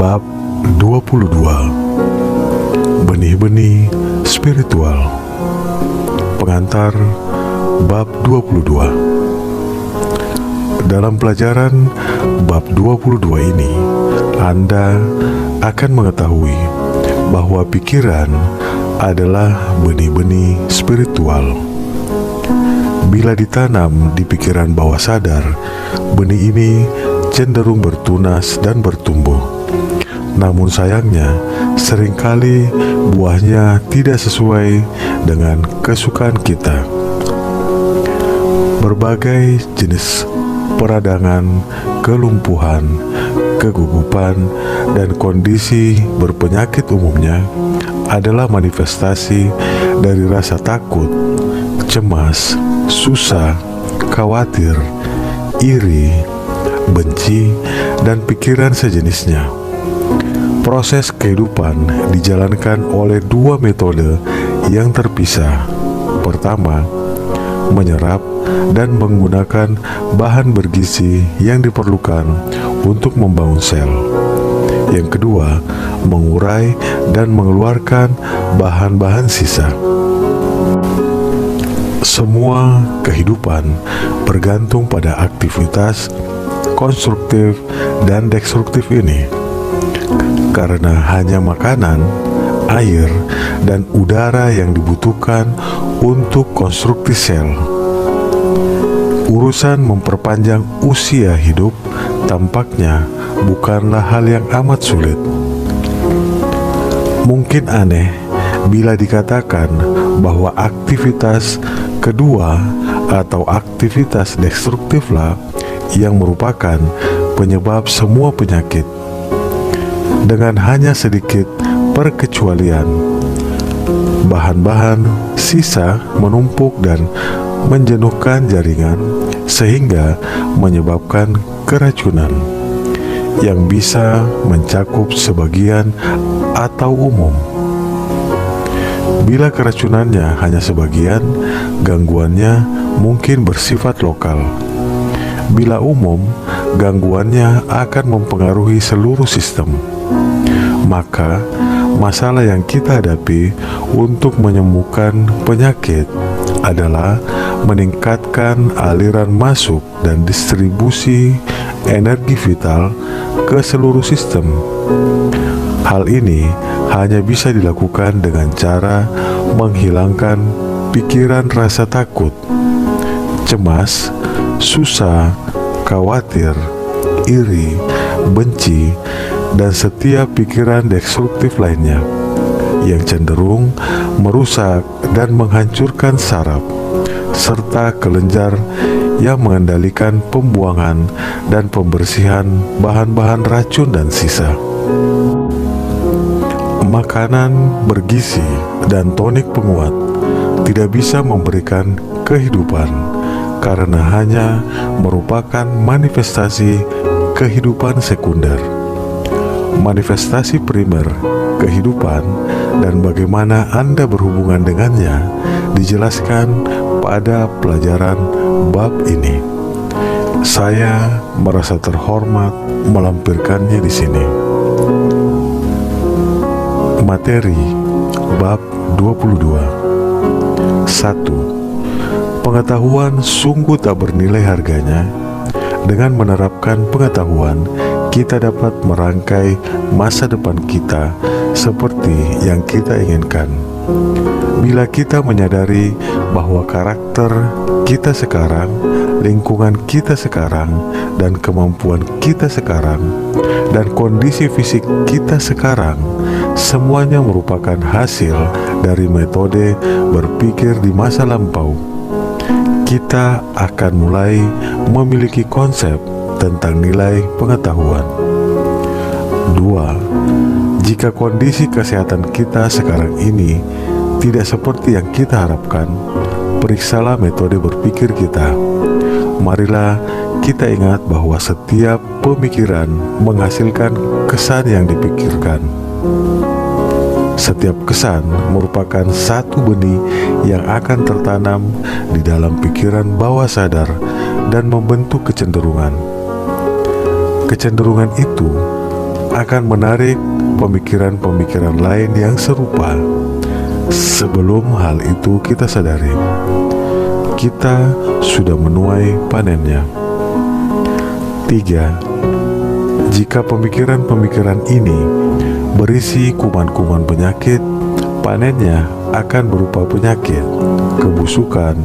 Bab 22. Benih-benih spiritual. Pengantar Bab 22. Dalam pelajaran Bab 22 ini, Anda akan mengetahui bahwa pikiran adalah benih-benih spiritual. Bila ditanam di pikiran bawah sadar, benih ini cenderung bertunas dan bertumbuh. Namun sayangnya, seringkali buahnya tidak sesuai dengan kesukaan kita. Berbagai jenis peradangan, kelumpuhan, kegugupan, dan kondisi berpenyakit umumnya adalah manifestasi dari rasa takut, cemas, susah, khawatir, iri, benci, dan pikiran sejenisnya. Proses kehidupan dijalankan oleh dua metode yang terpisah. Pertama, menyerap dan menggunakan bahan bergizi yang diperlukan untuk membangun sel. Yang kedua, mengurai dan mengeluarkan bahan-bahan sisa. Semua kehidupan bergantung pada aktivitas konstruktif dan destruktif ini, karena hanya makanan, air, dan udara yang dibutuhkan untuk konstruksi sel. Urusan memperpanjang usia hidup tampaknya bukanlah hal yang amat sulit. Mungkin aneh bila dikatakan bahwa aktivitas kedua atau aktivitas destruktiflah yang merupakan penyebab semua penyakit. Dengan hanya sedikit perkecualian, bahan-bahan sisa menumpuk dan menjenuhkan jaringan sehingga menyebabkan keracunan yang bisa mencakup sebagian atau umum. Bila keracunannya hanya sebagian, gangguannya mungkin bersifat lokal. Bila umum, gangguannya akan mempengaruhi seluruh sistem. Maka, masalah yang kita hadapi untuk menyembuhkan penyakit adalah meningkatkan aliran masuk dan distribusi energi vital ke seluruh sistem. Hal ini hanya bisa dilakukan dengan cara menghilangkan pikiran rasa takut, cemas, susah, khawatir, iri, benci, dan setiap pikiran destruktif lainnya yang cenderung merusak dan menghancurkan saraf, serta kelenjar yang mengendalikan pembuangan dan pembersihan bahan-bahan racun dan sisa. Makanan bergizi dan tonik penguat tidak bisa memberikan kehidupan, karena hanya merupakan manifestasi kehidupan sekunder. Manifestasi primer kehidupan dan bagaimana Anda berhubungan dengannya dijelaskan pada pelajaran bab ini. Saya merasa terhormat melampirkannya di sini. Materi bab 22. 1. Pengetahuan sungguh tak bernilai harganya. Dengan menerapkan pengetahuan, kita dapat merangkai masa depan kita seperti yang kita inginkan. Bila kita menyadari bahwa karakter kita sekarang, lingkungan kita sekarang, dan kemampuan kita sekarang, dan kondisi fisik kita sekarang, semuanya merupakan hasil dari metode berpikir di masa lampau, kita akan mulai memiliki konsep tentang nilai pengetahuan. 2. Jika kondisi kesehatan kita sekarang ini tidak seperti yang kita harapkan, periksalah metode berpikir kita. Marilah kita ingat bahwa setiap pemikiran menghasilkan kesan yang dipikirkan. Setiap kesan merupakan satu benih yang akan tertanam di dalam pikiran bawah sadar dan membentuk kecenderungan. Kecenderungan itu akan menarik pemikiran-pemikiran lain yang serupa. Sebelum hal itu kita sadari, kita sudah menuai panennya. 3. Jika pemikiran-pemikiran ini berisi kuman-kuman penyakit, panennya akan berupa penyakit, kebusukan,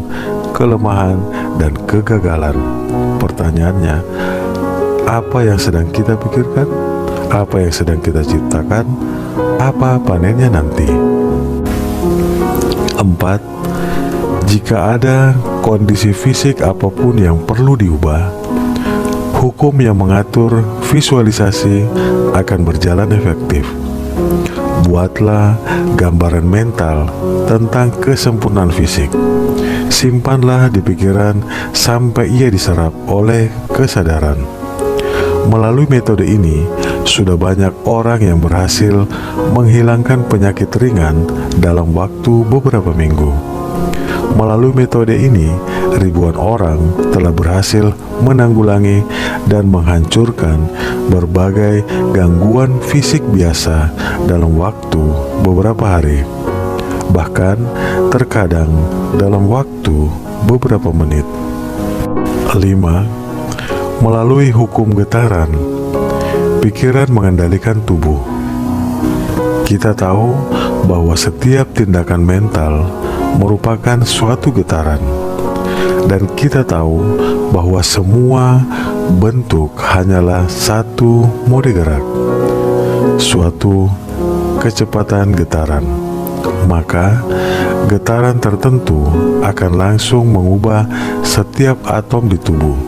kelemahan, dan kegagalan. Pertanyaannya, apa yang sedang kita pikirkan? Apa yang sedang kita ciptakan? Apa panennya nanti? 4. Jika ada kondisi fisik apapun yang perlu diubah, hukum yang mengatur visualisasi akan berjalan efektif. Buatlah gambaran mental tentang kesempurnaan fisik. Simpanlah di pikiran sampai ia diserap oleh kesadaran. Melalui metode ini, sudah banyak orang yang berhasil menghilangkan penyakit ringan dalam waktu beberapa minggu. Melalui metode ini, ribuan orang telah berhasil menanggulangi dan menghancurkan berbagai gangguan fisik biasa dalam waktu beberapa hari, bahkan terkadang dalam waktu beberapa menit. 5. Melalui hukum getaran, pikiran mengendalikan tubuh. Kita tahu bahwa setiap tindakan mental merupakan suatu getaran, dan kita tahu bahwa semua bentuk hanyalah satu mode gerak, suatu kecepatan getaran. Maka getaran tertentu akan langsung mengubah setiap atom di tubuh.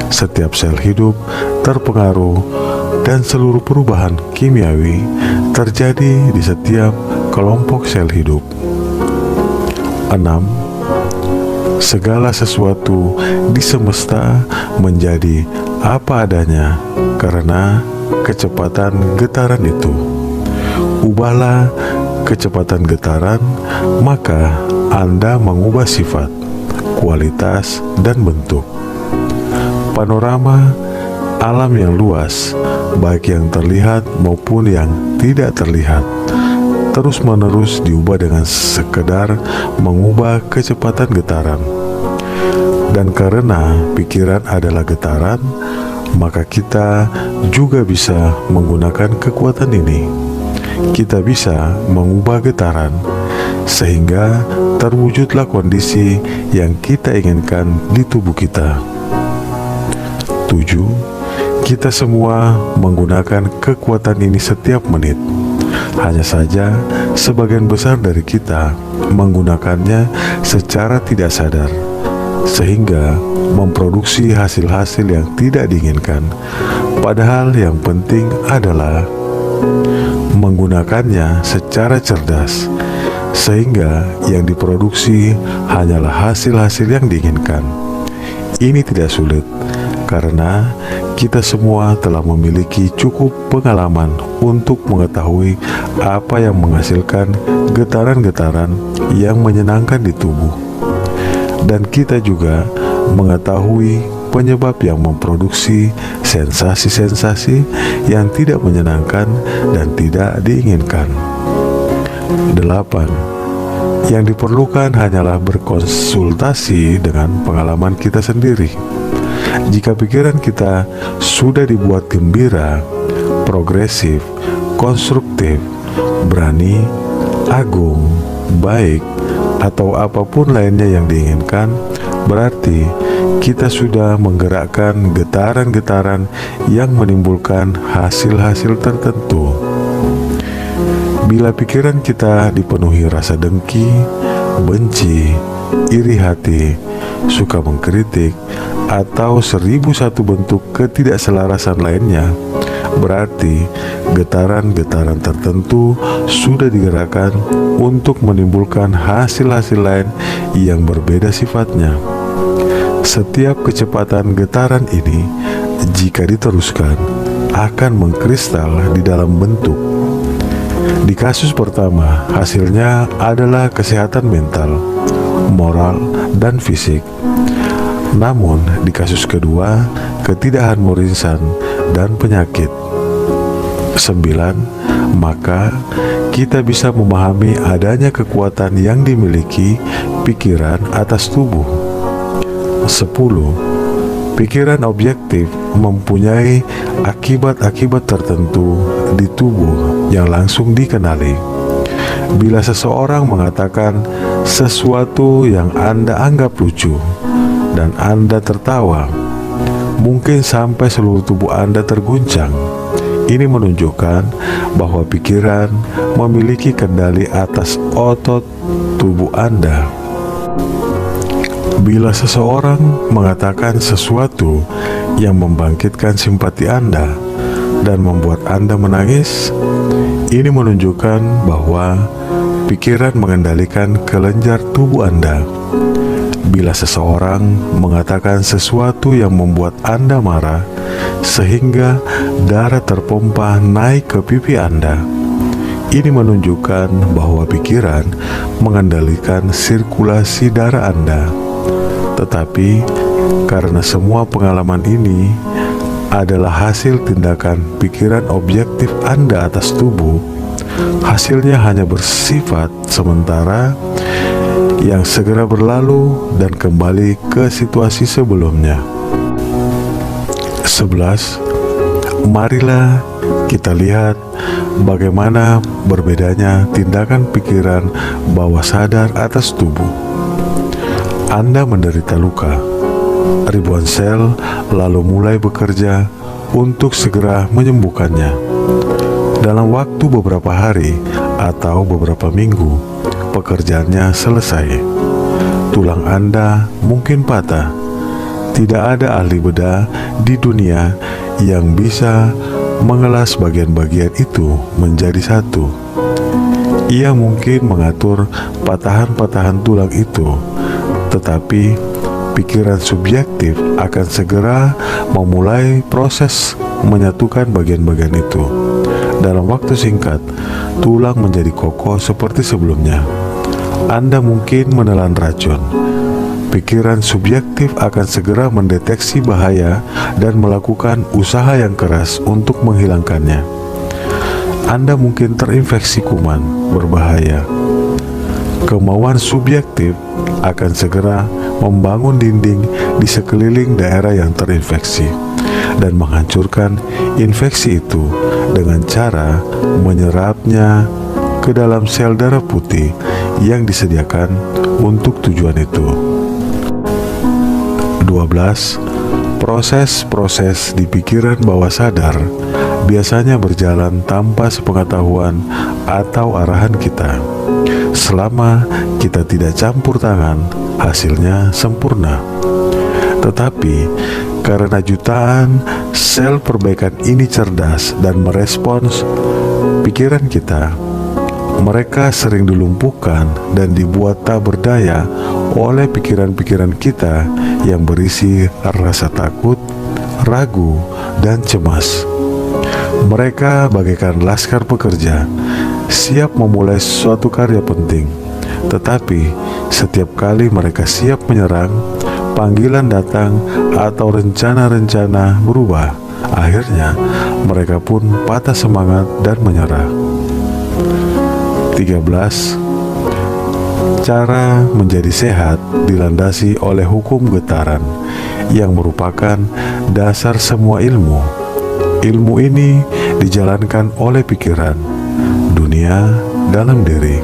Setiap sel hidup terpengaruh, dan seluruh perubahan kimiawi terjadi di setiap kelompok sel hidup. 6. Segala sesuatu di semesta menjadi apa adanya karena kecepatan getaran itu. Ubahlah kecepatan getaran, maka Anda mengubah sifat, kualitas, dan bentuk. Panorama alam yang luas, baik yang terlihat maupun yang tidak terlihat, terus-menerus diubah dengan sekedar mengubah kecepatan getaran. Dan karena pikiran adalah getaran, maka kita juga bisa menggunakan kekuatan ini. Kita bisa mengubah getaran sehingga terwujudlah kondisi yang kita inginkan di tubuh kita. 7. Kita semua menggunakan kekuatan ini setiap menit. Hanya saja sebagian besar dari kita menggunakannya secara tidak sadar, sehingga memproduksi hasil-hasil yang tidak diinginkan. Padahal yang penting adalah menggunakannya secara cerdas, sehingga yang diproduksi hanyalah hasil-hasil yang diinginkan. Ini tidak sulit, karena kita semua telah memiliki cukup pengalaman untuk mengetahui apa yang menghasilkan getaran-getaran yang menyenangkan di tubuh. Dan kita juga mengetahui penyebab yang memproduksi sensasi-sensasi yang tidak menyenangkan dan tidak diinginkan. 8. Yang diperlukan hanyalah berkonsultasi dengan pengalaman kita sendiri. Jika pikiran kita sudah dibuat gembira, progresif, konstruktif, berani, agung, baik, atau apapun lainnya yang diinginkan, berarti kita sudah menggerakkan getaran-getaran yang menimbulkan hasil-hasil tertentu. Bila pikiran kita dipenuhi rasa dengki, benci, iri hati, suka mengkritik, atau 1001 bentuk ketidakselarasan lainnya, berarti getaran-getaran tertentu sudah digerakkan untuk menimbulkan hasil-hasil lain yang berbeda sifatnya. Setiap kecepatan getaran ini, jika diteruskan, akan mengkristal di dalam bentuk. Di kasus pertama, hasilnya adalah kesehatan mental, moral, dan fisik. Namun, di kasus kedua, ketidakharmonisan dan penyakit. 9. Maka kita bisa memahami adanya kekuatan yang dimiliki pikiran atas tubuh. 10. Pikiran objektif mempunyai akibat-akibat tertentu di tubuh yang langsung dikenali. Bila seseorang mengatakan sesuatu yang Anda anggap lucu dan Anda tertawa, mungkin sampai seluruh tubuh Anda terguncang. Ini menunjukkan bahwa pikiran memiliki kendali atas otot tubuh Anda. Bila seseorang mengatakan sesuatu yang membangkitkan simpati Anda dan membuat Anda menangis, ini menunjukkan bahwa pikiran mengendalikan kelenjar tubuh Anda. Bila seseorang mengatakan sesuatu yang membuat Anda marah sehingga darah terpompa naik ke pipi Anda, ini menunjukkan bahwa pikiran mengendalikan sirkulasi darah Anda. Tetapi karena semua pengalaman ini adalah hasil tindakan pikiran objektif Anda atas tubuh, hasilnya hanya bersifat sementara yang segera berlalu dan kembali ke situasi sebelumnya. 11. Marilah kita lihat bagaimana berbedanya tindakan pikiran bawah sadar atas tubuh. Anda menderita luka. Ribuan sel lalu mulai bekerja untuk segera menyembuhkannya. Dalam waktu beberapa hari atau beberapa minggu, pekerjaannya selesai. Tulang Anda mungkin patah. Tidak ada ahli bedah di dunia yang bisa mengelas bagian-bagian itu menjadi satu. Ia mungkin mengatur patahan-patahan tulang itu, tetapi pikiran subjektif akan segera memulai proses menyatukan bagian-bagian itu. Dalam waktu singkat, tulang menjadi kokoh seperti sebelumnya. Anda mungkin menelan racun. Pikiran subjektif akan segera mendeteksi bahaya dan melakukan usaha yang keras untuk menghilangkannya. Anda mungkin terinfeksi kuman berbahaya. Kemauan subjektif akan segera membangun dinding di sekeliling daerah yang terinfeksi dan menghancurkan infeksi itu dengan cara menyerapnya ke dalam sel darah putih yang disediakan untuk tujuan itu. 12. Proses-proses di pikiran bawah sadar biasanya berjalan tanpa sepengetahuan atau arahan kita. Selama kita tidak campur tangan, hasilnya sempurna. Tetapi karena jutaan sel perbaikan ini cerdas dan merespons pikiran kita, mereka sering dilumpuhkan dan dibuat tak berdaya oleh pikiran-pikiran kita yang berisi rasa takut, ragu, dan cemas. Mereka bagaikan laskar pekerja, siap memulai suatu karya penting. Tetapi setiap kali mereka siap menyerang, panggilan datang atau rencana-rencana berubah. Akhirnya mereka pun patah semangat dan menyerah. 13. Cara menjadi sehat dilandasi oleh hukum getaran yang merupakan dasar semua ilmu. Ilmu ini dijalankan oleh pikiran, dunia dalam diri.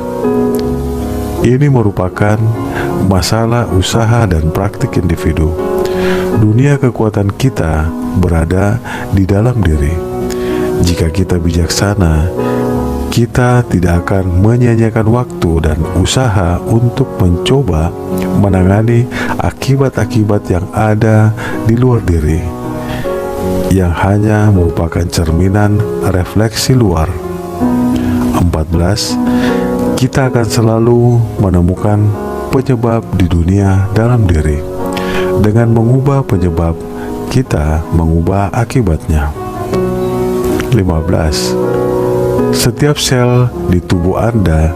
Ini merupakan masalah usaha dan praktik individu. Dunia kekuatan kita berada di dalam diri. Jika kita bijaksana, kita tidak akan menyia-nyiakan waktu dan usaha untuk mencoba menangani akibat-akibat yang ada di luar diri, yang hanya merupakan cerminan refleksi luar. 14. Kita akan selalu menemukan penyebab di dunia dalam diri. Dengan mengubah penyebab, kita mengubah akibatnya. 15. Setiap sel di tubuh Anda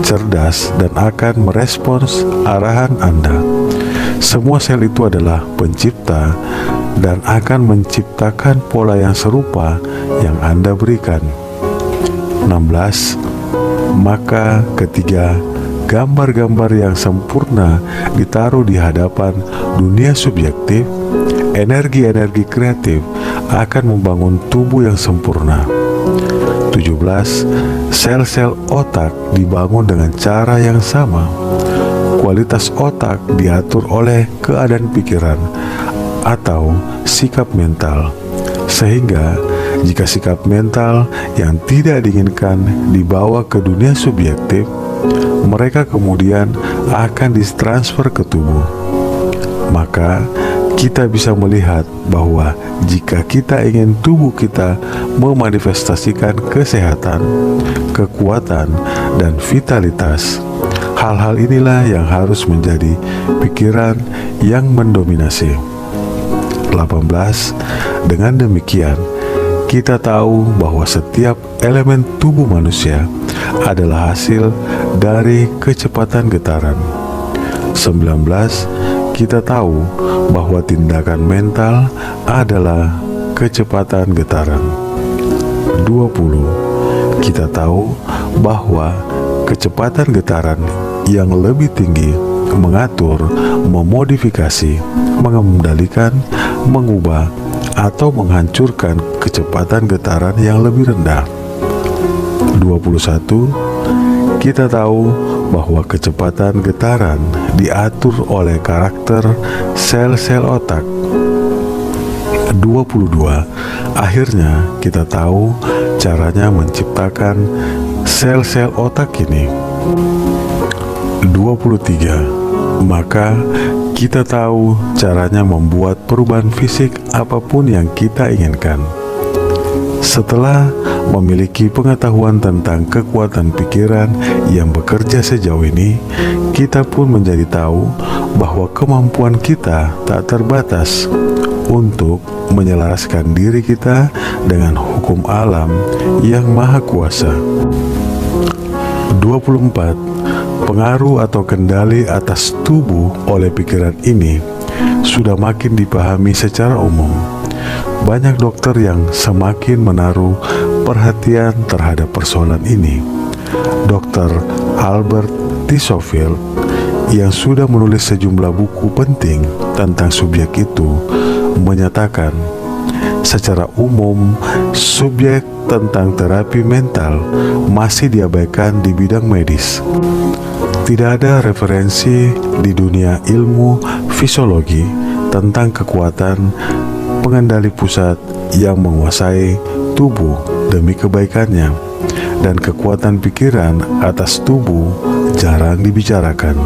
cerdas dan akan merespons arahan Anda. Semua sel itu adalah pencipta dan akan menciptakan pola yang serupa yang Anda berikan. 16. Maka ketika gambar-gambar yang sempurna ditaruh di hadapan dunia subjektif, energi-energi kreatif akan membangun tubuh yang sempurna. 17. Sel-sel otak dibangun dengan cara yang sama. Kualitas otak diatur oleh keadaan pikiran atau sikap mental, sehingga jika sikap mental yang tidak diinginkan dibawa ke dunia subjektif, mereka kemudian akan ditransfer ke tubuh. Maka kita bisa melihat bahwa jika kita ingin tubuh kita memanifestasikan kesehatan, kekuatan, dan vitalitas, hal-hal inilah yang harus menjadi pikiran yang mendominasi. 18. Dengan demikian, kita tahu bahwa setiap elemen tubuh manusia adalah hasil dari kecepatan getaran. 19. Kita tahu bahwa tindakan mental adalah kecepatan getaran. 20. Kita tahu bahwa kecepatan getaran yang lebih tinggi mengatur, memodifikasi, mengendalikan, mengubah, atau menghancurkan kecepatan getaran yang lebih rendah. 21. Kita tahu bahwa kecepatan getaran diatur oleh karakter sel-sel otak. 22. Akhirnya kita tahu caranya menciptakan sel-sel otak ini. 23. Maka kita tahu caranya membuat perubahan fisik apapun yang kita inginkan. Setelah memiliki pengetahuan tentang kekuatan pikiran yang bekerja sejauh ini, kita pun menjadi tahu bahwa kemampuan kita tak terbatas untuk menyelaraskan diri kita dengan hukum alam yang maha kuasa. 24. Pengaruh atau kendali atas tubuh oleh pikiran ini sudah makin dipahami secara umum. Banyak dokter yang semakin menaruh perhatian terhadap persoalan ini. Dr. Albert T. Schofield yang sudah menulis sejumlah buku penting tentang subjek itu menyatakan, secara umum subjek tentang terapi mental masih diabaikan di bidang medis. Tidak ada referensi di dunia ilmu fisiologi tentang kekuatan pengendali pusat yang menguasai tubuh demi kebaikannya, dan kekuatan pikiran atas tubuh jarang dibicarakan.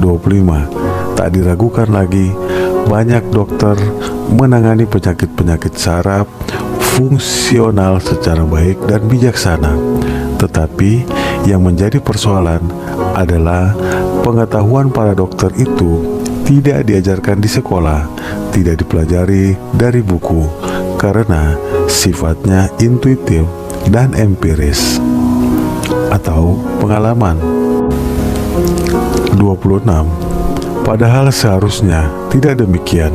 25. Tak diragukan lagi, banyak dokter menangani penyakit-penyakit saraf fungsional secara baik dan bijaksana, tetapi yang menjadi persoalan adalah pengetahuan para dokter itu tidak diajarkan di sekolah, tidak dipelajari dari buku, karena sifatnya intuitif dan empiris atau pengalaman. 26. Padahal seharusnya tidak demikian.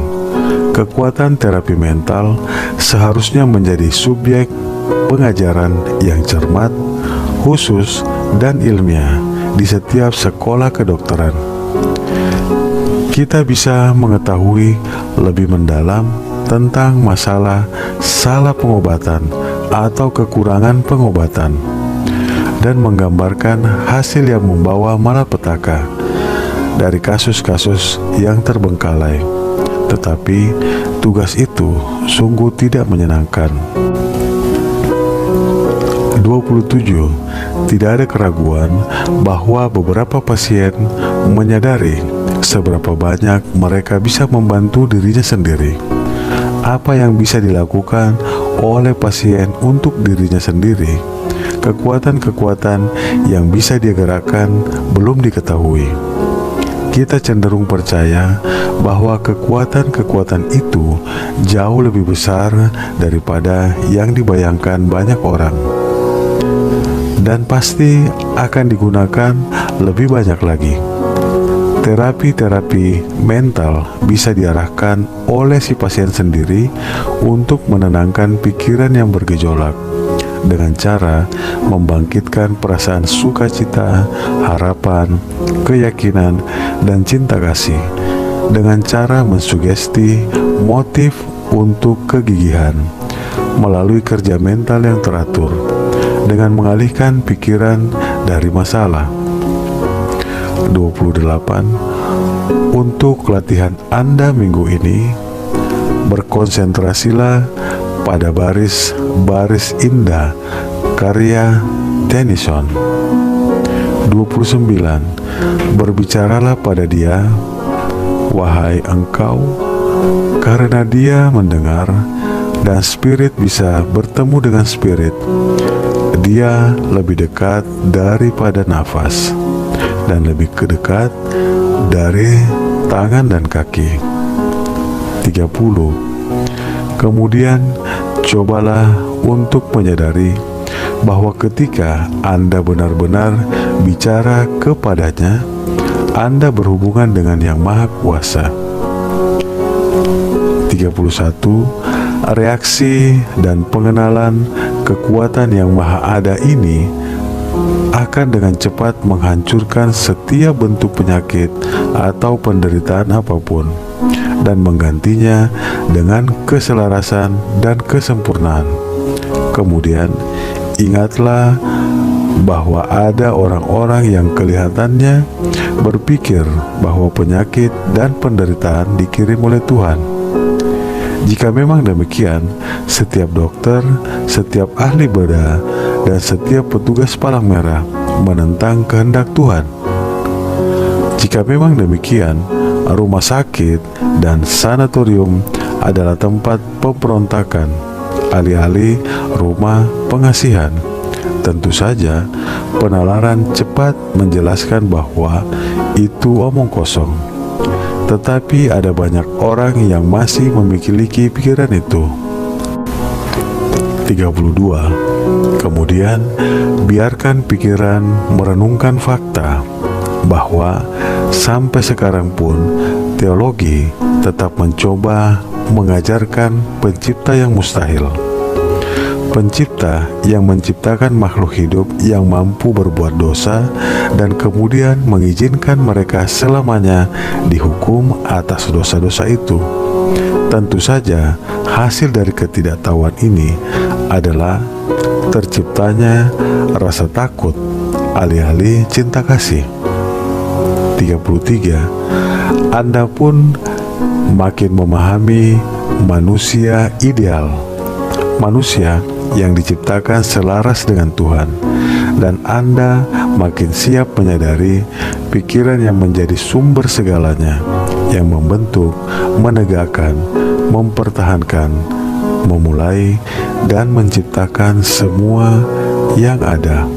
Kekuatan terapi mental seharusnya menjadi subjek pengajaran yang cermat, khusus, dan ilmiah di setiap sekolah kedokteran. Kita bisa mengetahui lebih mendalam tentang masalah salah pengobatan atau kekurangan pengobatan, dan menggambarkan hasil yang membawa malapetaka dari kasus-kasus yang terbengkalai. Tetapi tugas itu sungguh tidak menyenangkan. 27. Tidak ada keraguan bahwa beberapa pasien menyadari seberapa banyak mereka bisa membantu dirinya sendiri. Apa yang bisa dilakukan oleh pasien untuk dirinya sendiri, kekuatan-kekuatan yang bisa dia gerakkan belum diketahui. Kita cenderung percaya bahwa kekuatan-kekuatan itu jauh lebih besar daripada yang dibayangkan banyak orang, dan pasti akan digunakan lebih banyak lagi. Terapi-terapi mental bisa diarahkan oleh si pasien sendiri untuk menenangkan pikiran yang bergejolak dengan cara membangkitkan perasaan sukacita, harapan, keyakinan, dan cinta kasih dengan cara mensugesti motif untuk kegigihan melalui kerja mental yang teratur dengan mengalihkan pikiran dari masalah. 28. Untuk latihan Anda minggu ini, berkonsentrasilah pada baris-baris indah karya Tennyson. 29. Berbicaralah pada dia, wahai engkau, karena dia mendengar dan spirit bisa bertemu dengan spirit. Dia lebih dekat daripada nafas dan lebih dekat dari tangan dan kaki. 30. Kemudian cobalah untuk menyadari bahwa ketika Anda benar-benar bicara kepadanya, Anda berhubungan dengan Yang Maha Kuasa. 31. Reaksi dan pengenalan kekuatan Yang Maha Ada ini akan dengan cepat menghancurkan setiap bentuk penyakit atau penderitaan apapun dan menggantinya dengan keselarasan dan kesempurnaan. Kemudian ingatlah bahwa ada orang-orang yang kelihatannya berpikir bahwa penyakit dan penderitaan dikirim oleh Tuhan. Jika memang demikian, setiap dokter, setiap ahli bedah, dan setiap petugas palang merah menentang kehendak Tuhan. Jika memang demikian, rumah sakit dan sanatorium adalah tempat pemberontakan, alih-alih rumah pengasihan. Tentu saja, penalaran cepat menjelaskan bahwa itu omong kosong. Tetapi ada banyak orang yang masih memiliki pikiran itu. 32. Kemudian, biarkan pikiran merenungkan fakta bahwa sampai sekarang pun teologi tetap mencoba mengajarkan pencipta yang mustahil. Pencipta yang menciptakan makhluk hidup yang mampu berbuat dosa dan kemudian mengizinkan mereka selamanya dihukum atas dosa-dosa itu. Tentu saja hasil dari ketidaktahuan ini adalah terciptanya rasa takut alih-alih cinta kasih. 33. Anda pun makin memahami manusia ideal, manusia yang diciptakan selaras dengan Tuhan, dan Anda makin siap menyadari pikiran yang menjadi sumber segalanya, yang membentuk, menegakkan, mempertahankan, memulai, dan menciptakan semua yang ada.